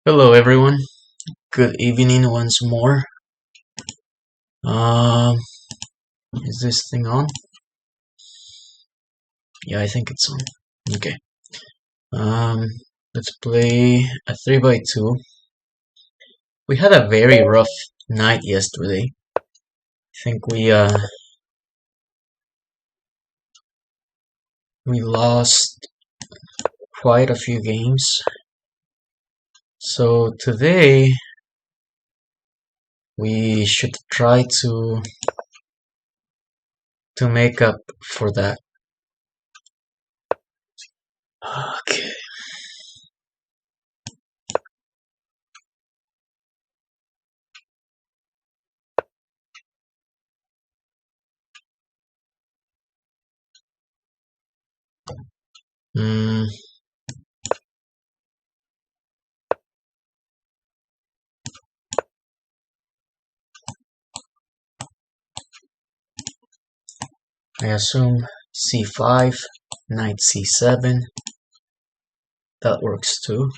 Hello everyone, good evening once more. Um, is this thing on? Yeah, I think it's on. Okay. Um, let's play a 3x2. We had a very rough night yesterday. I think we lost quite a few games. So today we should try to make up for that. Okay. Hmm. I assume c5, knight c7. That works too.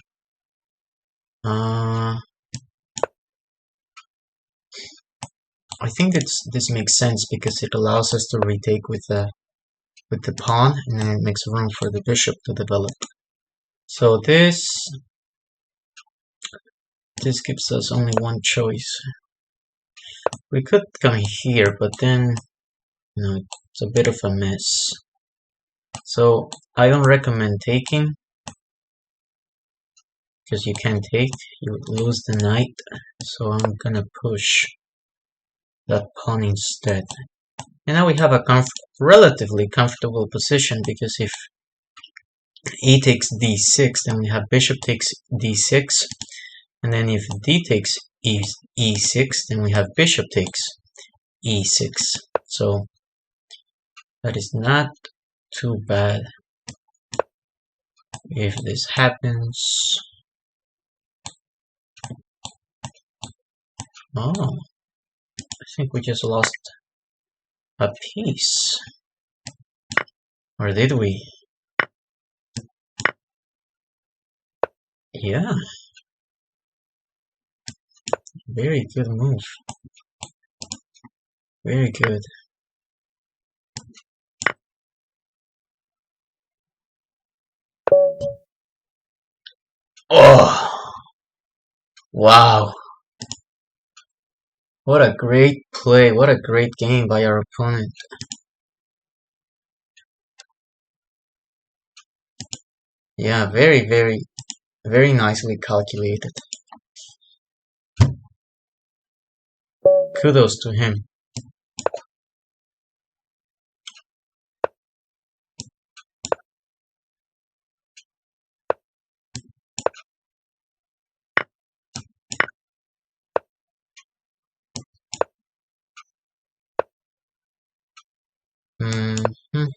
I think this makes sense because it allows us to retake with the pawn, and then it makes room for the bishop to develop. So this gives us only one choice. We could come here, but then it's a bit of a mess. So I don't recommend taking because you can't take, you lose the knight. So I'm gonna push that pawn instead. And now we have a relatively comfortable position because if e takes d6, then we have bishop takes d6, and then if d takes e6, then we have bishop takes e6. So that is not too bad if this happens. Oh, I think we just lost a piece. Or did we? Yeah, very good move. Very good. Oh, wow. What a great play. What a great game by our opponent. Yeah, very nicely calculated. Kudos to him. Mhm.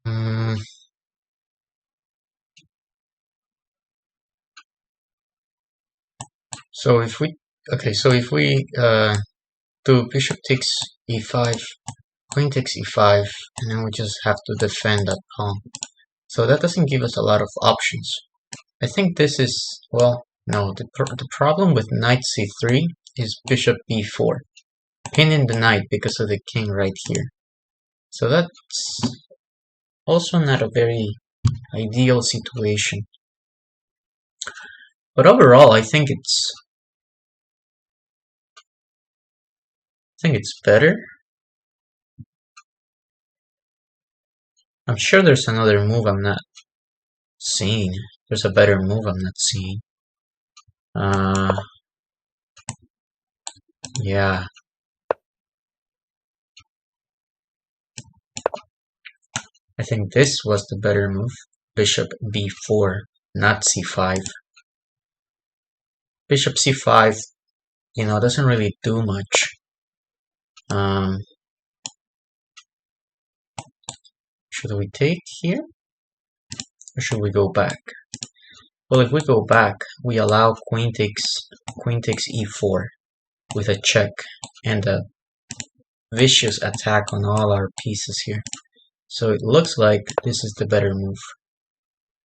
Mm, so if we do bishop takes e5, queen takes e5, and then we just have to defend that pawn. So that doesn't give us a lot of options. I think this is, well, no, the problem with knight c3 is bishop b4, pinning the knight because of the king right here. So that's also not a very ideal situation. But overall, I think it's better. I'm sure there's another move I'm not seeing. There's a better move I'm not seeing. Uh, yeah. I think this was the better move. Bishop b4, not c5. Bishop c5, doesn't really do much. Um, should we take here? Or should we go back? Well, if we go back, we allow queen takes e4 with a check and a vicious attack on all our pieces here. So it looks like this is the better move.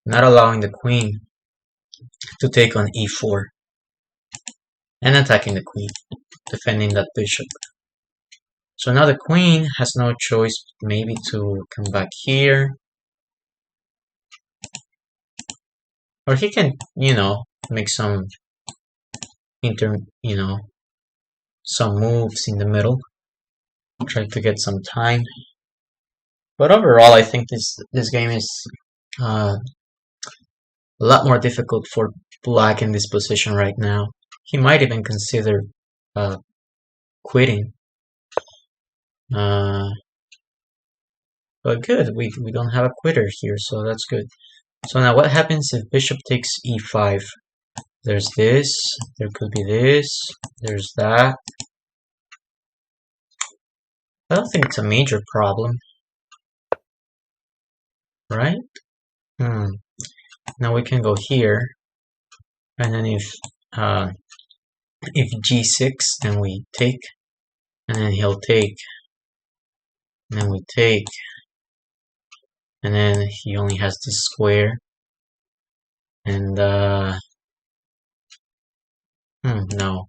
Not allowing the queen to take on e4 and attacking the queen, defending that bishop. So now the queen has no choice maybe to come back here. Or he can, make some some moves in the middle. Try to get some time. But overall, I think this game is a lot more difficult for black in this position right now. He might even consider quitting. But good, we don't have a quitter here, so that's good. So now what happens if bishop takes e5? There's this, there could be this, there's that. I don't think it's a major problem. Right? Now we can go here, and then if g6, then we take, and then he'll take, and then we take, and then he only has this square, and no.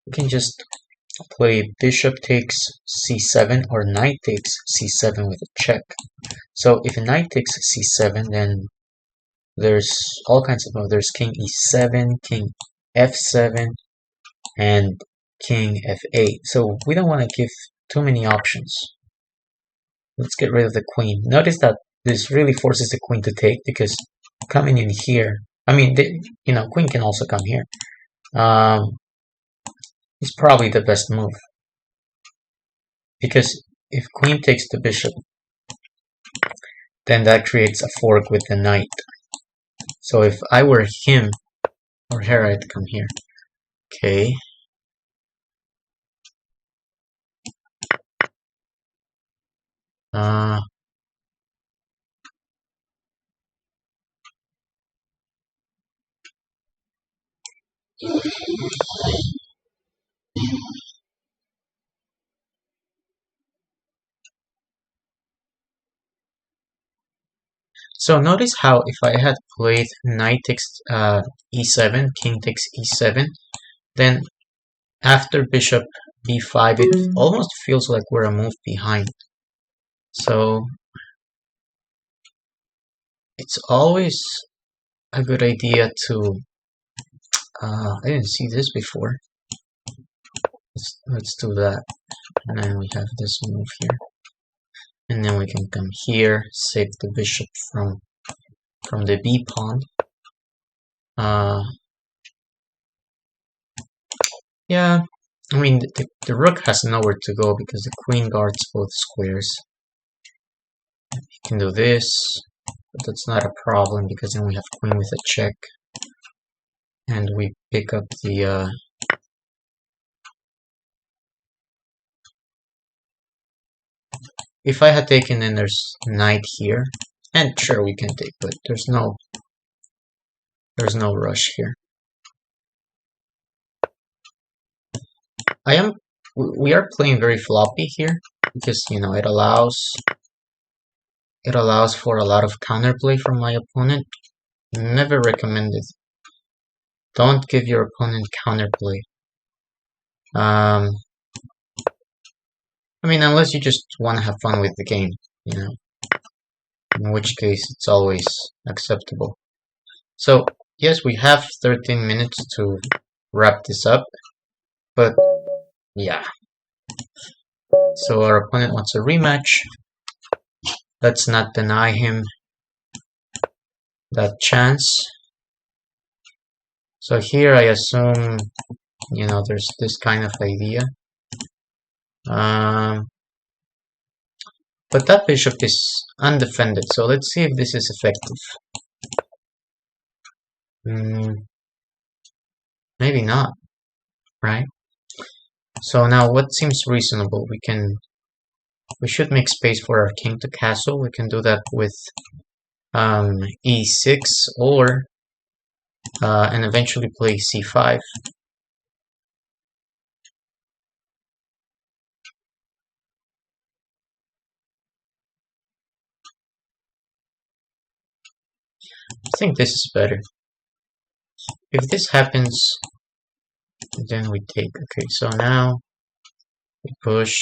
We can just play bishop takes c7 or knight takes c7 with a check. So if a knight takes c7, then there's all kinds of moves. There's king e7, king f7, and king f8. So we don't want to give too many options. Let's get rid of the queen. Notice that this really forces the queen to take, because coming in here, I mean, queen can also come here. Is probably the best move, because if queen takes the bishop, then that creates a fork with the knight. So if I were him or her, I'd come here. Okay. So notice how if I had played knight takes e7, king takes e7, then after bishop b5, it almost feels like we're a move behind. So it's always a good idea to I didn't see this before. Let's do that. And then we have this move here. And then we can come here, save the bishop from the b pawn. Yeah, I mean, the rook has nowhere to go because the queen guards both squares. You can do this, but that's not a problem because then we have queen with a check. And we pick up the if I had taken, then there's knight here, and sure we can take, but there's no rush here. We are playing very floppy here because it allows for a lot of counterplay from my opponent. Never recommended. Don't give your opponent counterplay. I mean, unless you just want to have fun with the game, in which case it's always acceptable. So, yes, we have 13 minutes to wrap this up, but yeah. So our opponent wants a rematch. Let's not deny him that chance. So here I assume, there's this kind of idea. But that bishop is undefended, so let's see if this is effective. Maybe not, right? So now what seems reasonable? We can we should make space for our king to castle. We can do that with e6 or and eventually play c5. I think this is better. If this happens, then we take. Okay, so now we push.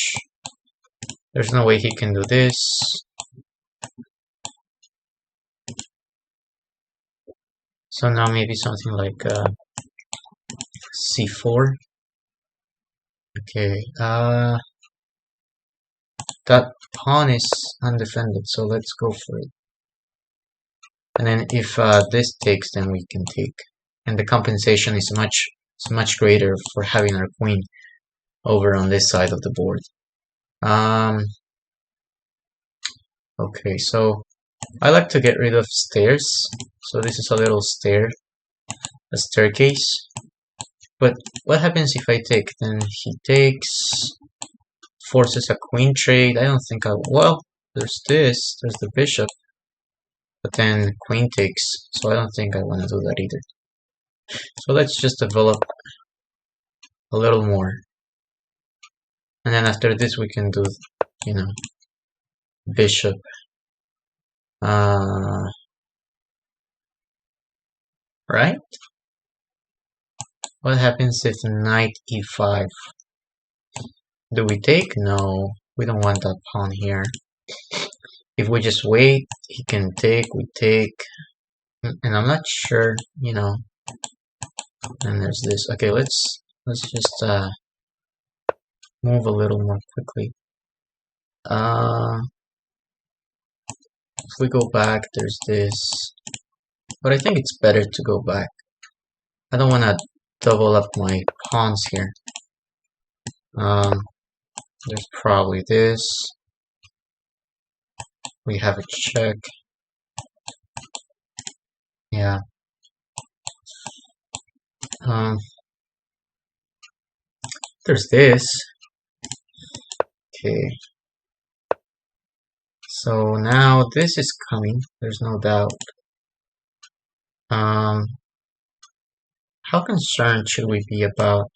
There's no way he can do this. So now maybe something like c4. Okay, that pawn is undefended, so let's go for it. And then if this takes, then we can take. And the compensation is much greater for having our queen over on this side of the board. Okay, so I like to get rid of stairs. So this is a little staircase. But what happens if I take? Then he takes, forces a queen trade. I don't think well, there's this, there's the bishop. But then queen takes, so I don't think I want to do that either. So let's just develop a little more. And then after this we can do, you know, bishop. Right? What happens if knight e5? Do we take? No, we don't want that pawn here. If we just wait, he can take, we take. And I'm not sure, you know. And there's this. Okay, let's just move a little more quickly. If we go back, there's this. But I think it's better to go back. I don't want to double up my pawns here. There's probably this. We have a check. Yeah. There's this. Okay. So now this is coming. There's no doubt. How concerned should we be about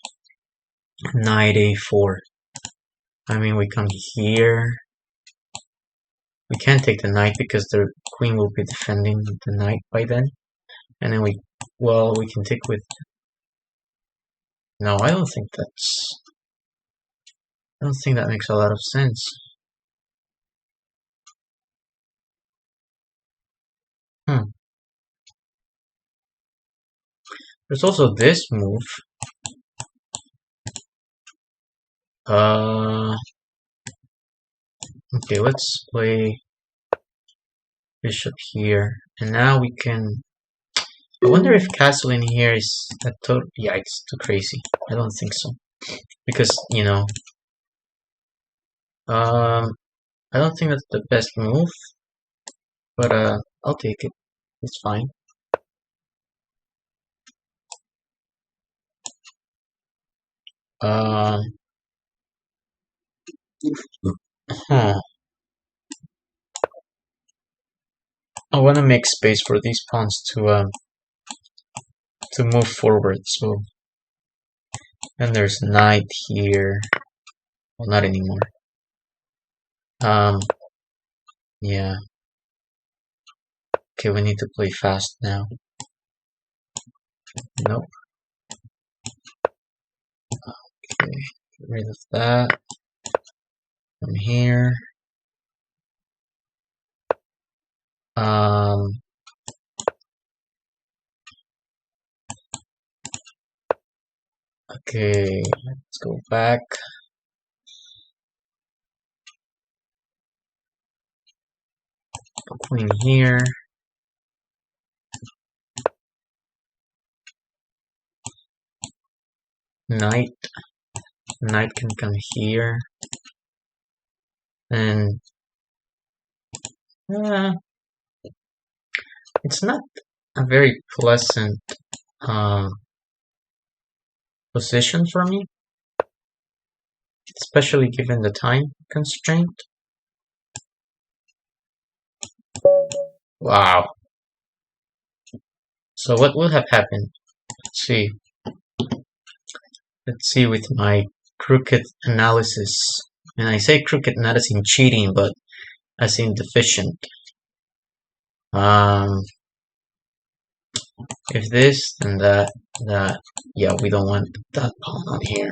knight a4? I mean, we come here. We can't take the knight because the queen will be defending the knight by then. And then we can take with... No, I don't think that makes a lot of sense. There's also this move. Okay, let's play bishop here. And now we can... I wonder if castling here is a total... Yeah, it's too crazy. I don't think so. Because, you know... I don't think that's the best move. But, I'll take it. It's fine. I want to make space for these pawns to move forward. So, and there's knight here. Well, not anymore. Yeah. Okay, we need to play fast now. Nope. Okay, get rid of that. From here. Okay, let's go back. Queen here. Knight. Knight can come here. And it's not a very pleasant position for me, especially given the time constraint. Wow. So what would have happened? Let's see. Let's see with my crooked analysis. And I say crooked not as in cheating, but as in deficient. Um, if this, then that. Yeah, we don't want that pawn on here.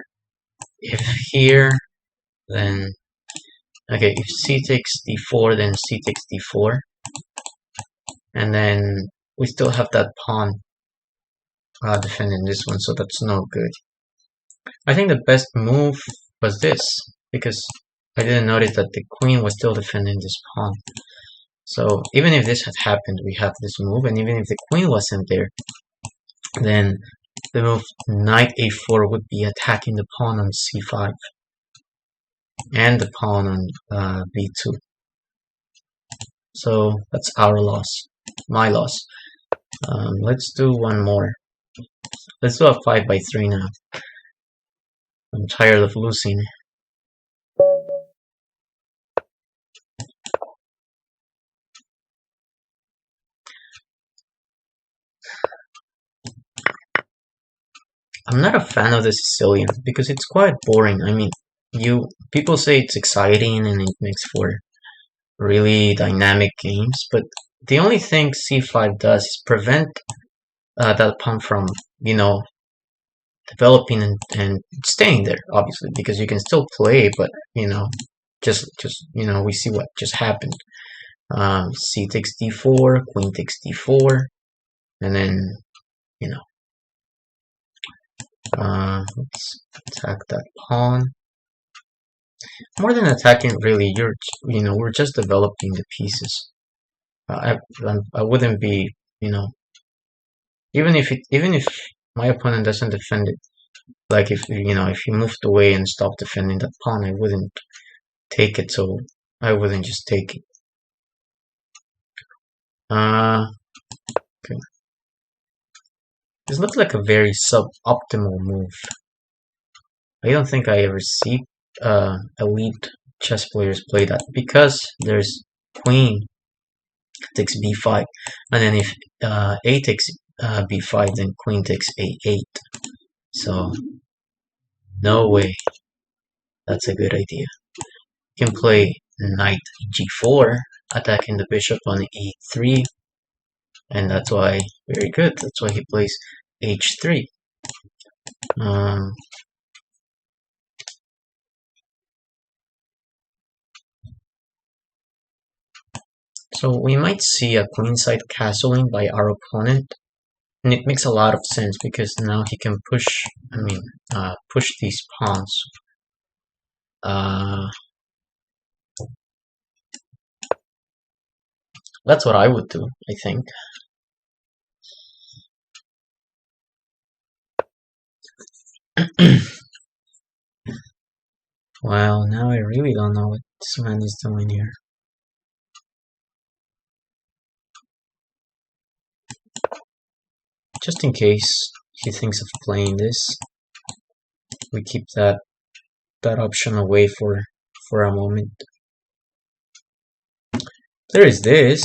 If here, then okay. If c takes d4, then c takes d4, and then we still have that pawn defending this one, so that's no good. I think the best move was this, because I didn't notice that the queen was still defending this pawn. So even if this had happened, we have this move, and even if the queen wasn't there, then the move knight a4 would be attacking the pawn on c5 and the pawn on b2. So that's our loss, my loss. Let's do one more. Let's do a 5x3 now. I'm tired of losing. I'm not a fan of the Sicilian because it's quite boring. I mean, people say it's exciting and it makes for really dynamic games, but the only thing c5 does is prevent that pawn from, developing and staying there, obviously, because you can still play, but just we see what just happened. C takes d4, queen takes d4, and then let's attack that pawn. More than attacking, really, we're just developing the pieces. I wouldn't be, even if my opponent doesn't defend it, like if he moved away and stopped defending that pawn, I wouldn't take it. So I wouldn't just take it. Okay. This looks like a very suboptimal move. I don't think I ever see elite chess players play that, because there's queen takes b5, and then if a takes b5, then queen takes a8. So no way that's a good idea. You can play knight g4, attacking the bishop on e3, and that's why very good. That's why he plays h3. So we might see a queenside castling by our opponent, and it makes a lot of sense because now he can push. Push these pawns. That's what I would do, I think. Well, now I really don't know what this man is doing here. Just in case he thinks of playing this, we keep that option away for a moment. There is this.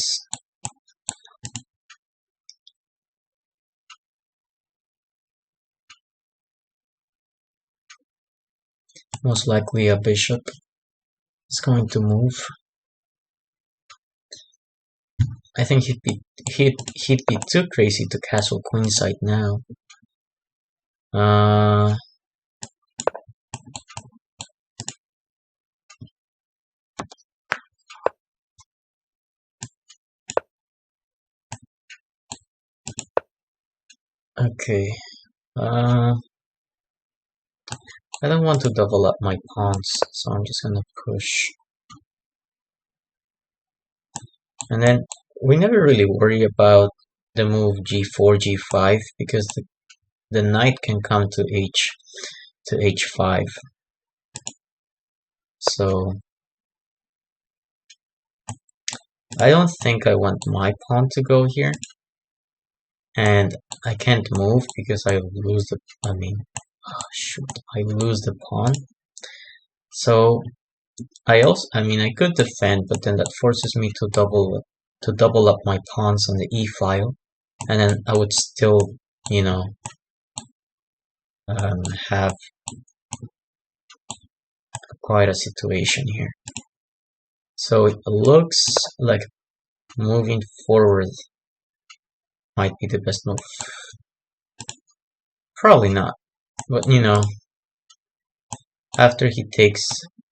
Most likely a bishop is going to move. I think he'd be too crazy to castle queenside now. Okay. I don't want to double up my pawns, so I'm just gonna push. And then we never really worry about the move g4, g5, because the knight can come to h5. So I don't think I want my pawn to go here, and I can't move because I lose the. I lose the pawn. So I could defend, but then that forces me to to double up my pawns on the e file, and then I would still, you know, have quite a situation here. So it looks like moving forward might be the best move. Probably not, but you know, after he takes,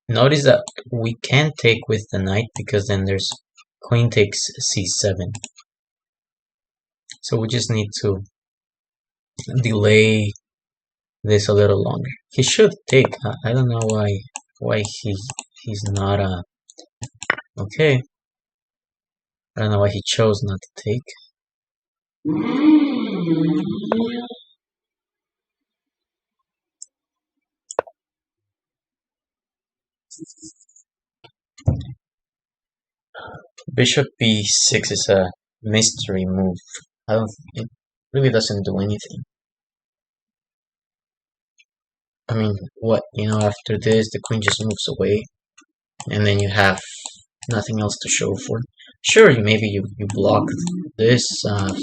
notice that we can take with the knight because then there's queen takes c7. So we just need to delay this a little longer. He should take. I don't know why he's not okay. I don't know why he chose not to take. Bishop b6 is a mystery move. It really doesn't do anything. I mean, what, you know, after this, the queen just moves away, and then you have nothing else to show for. Sure, maybe you block this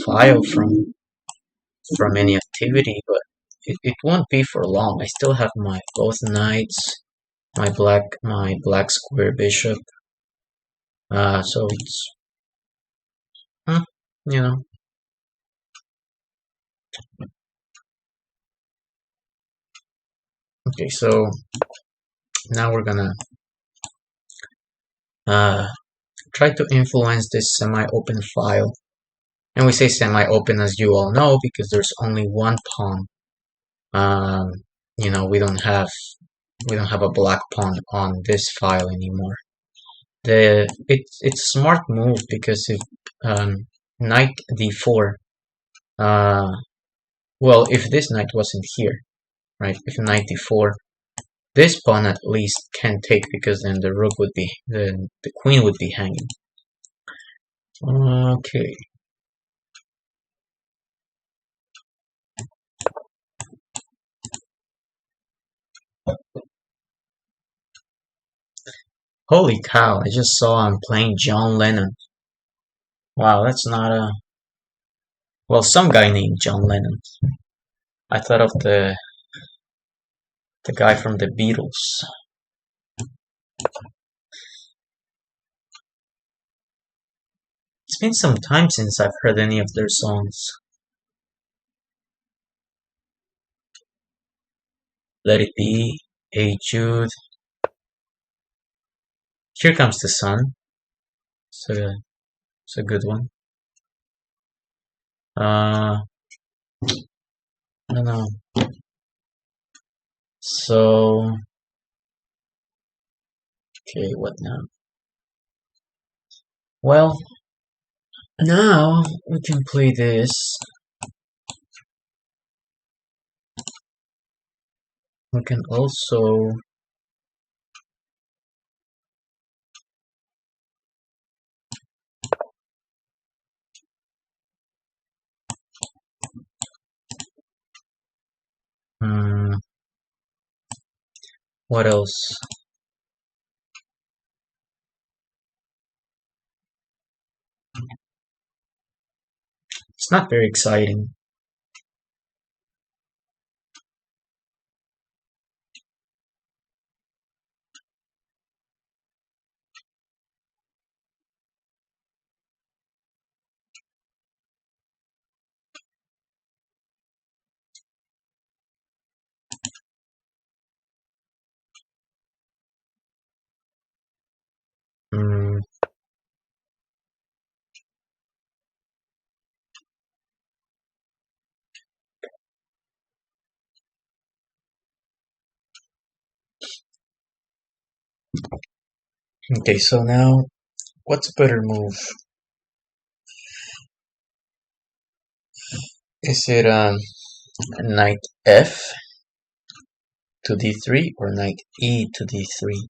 file from any activity, but it won't be for long. I still have my both knights, my black square bishop. So it's, you know. Okay, so now we're gonna try to influence this semi-open file. And we say semi-open, as you all know, because there's only one pawn. You know, we don't have a black pawn on this file anymore. It's a smart move because if knight d4, well, if this knight wasn't here, right? If knight d4, this pawn at least can take because then the rook would be the queen would be hanging. Okay. Holy cow, I just saw I'm playing John Lennon. Wow, that's not a... Well, some guy named John Lennon. I thought of the guy from the Beatles. It's been some time since I've heard any of their songs. Let It Be, Hey Jude. Here Comes the Sun. It's a good one. I don't know. So, okay, what now? Well, now we can play this. We can also what else? It's not very exciting. Okay, so now, what's a better move? Is it knight f to d3 or knight e to d3?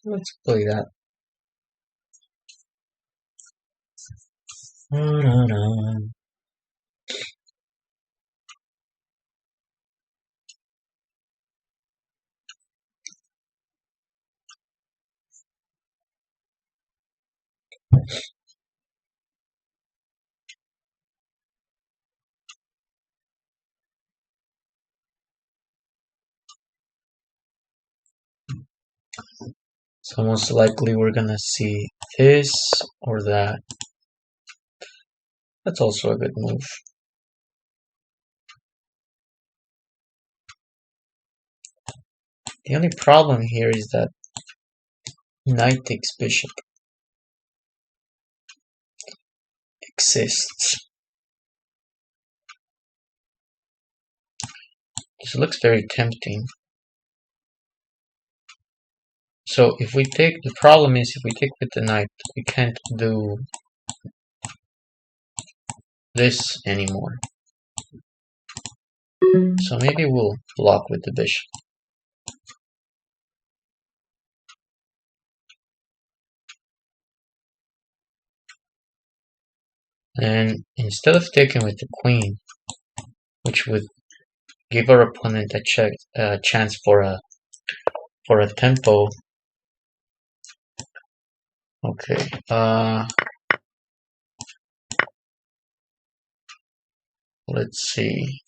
Let's play that. So most likely we're gonna see this or that. That's also a good move. The only problem here is that knight takes bishop exists. This looks very tempting. So if we take, the problem is if we take with the knight, we can't do this anymore. So maybe we'll block with the bishop. And instead of taking with the queen, which would give our opponent a chance for a tempo. Okay. Let's see.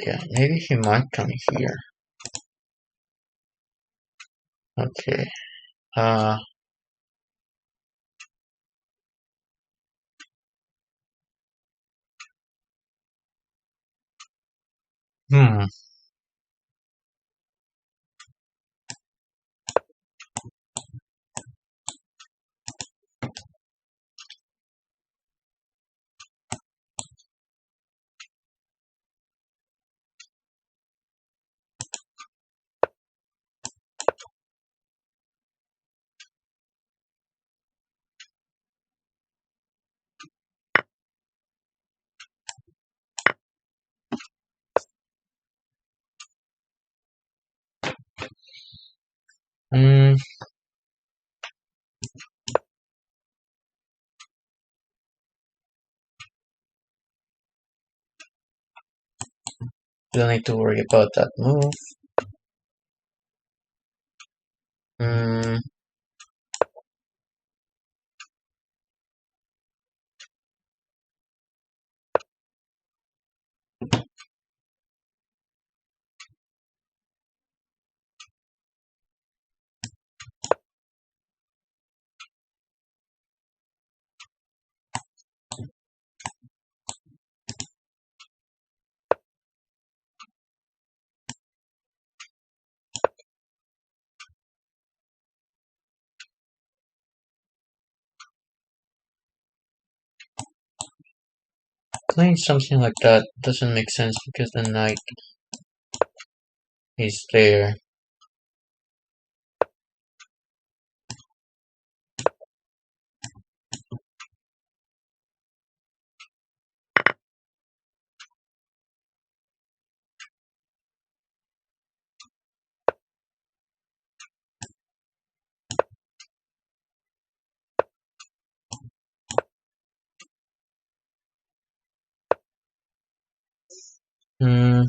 Yeah, maybe he might come here. Okay. Hmm. Hmm. We don't need to worry about that move. Hmm. Playing something like that doesn't make sense because the knight is there. Hmm.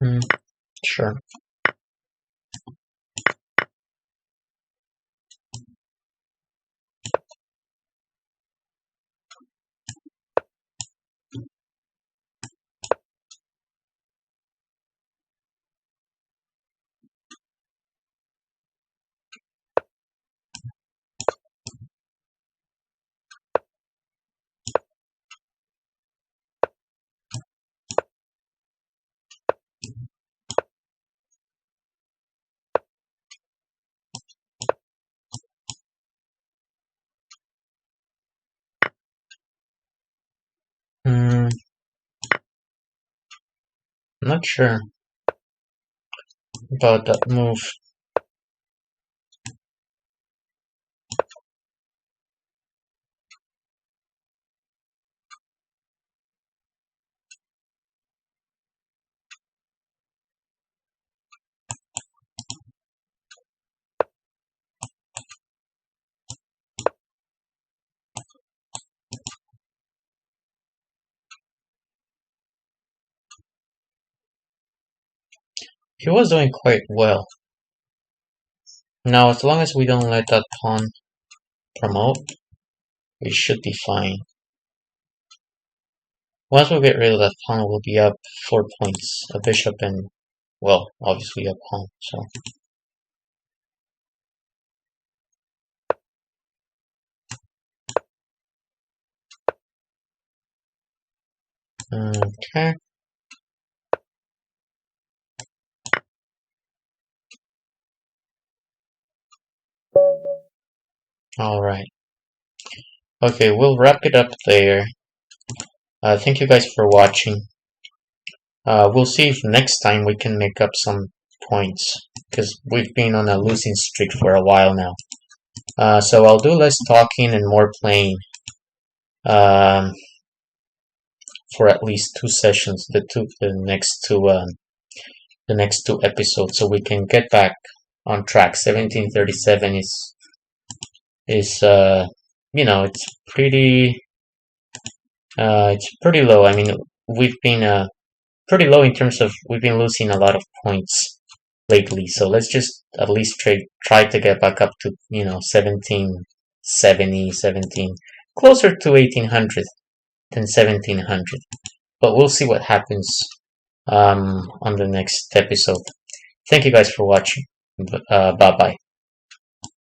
Hmm. Sure. Not sure about that move. He was doing quite well. Now, as long as we don't let that pawn promote, we should be fine. Once we get rid of that pawn, we'll be up 4 points. A bishop and, well, obviously a pawn, so. Okay. Alright. Okay, we'll wrap it up there. Thank you guys for watching. We'll see if next time we can make up some points, because we've been on a losing streak for a while now. So I'll do less talking and more playing for at least 2 sessions, the next two episodes, so we can get back on track. 1737 is you know, it's pretty low. I mean, we've been pretty low in terms of we've been losing a lot of points lately. So let's just at least try to get back up to, you know, 1770, 17, closer to 1800 than 1700. But we'll see what happens on the next episode. Thank you guys for watching. Bye bye.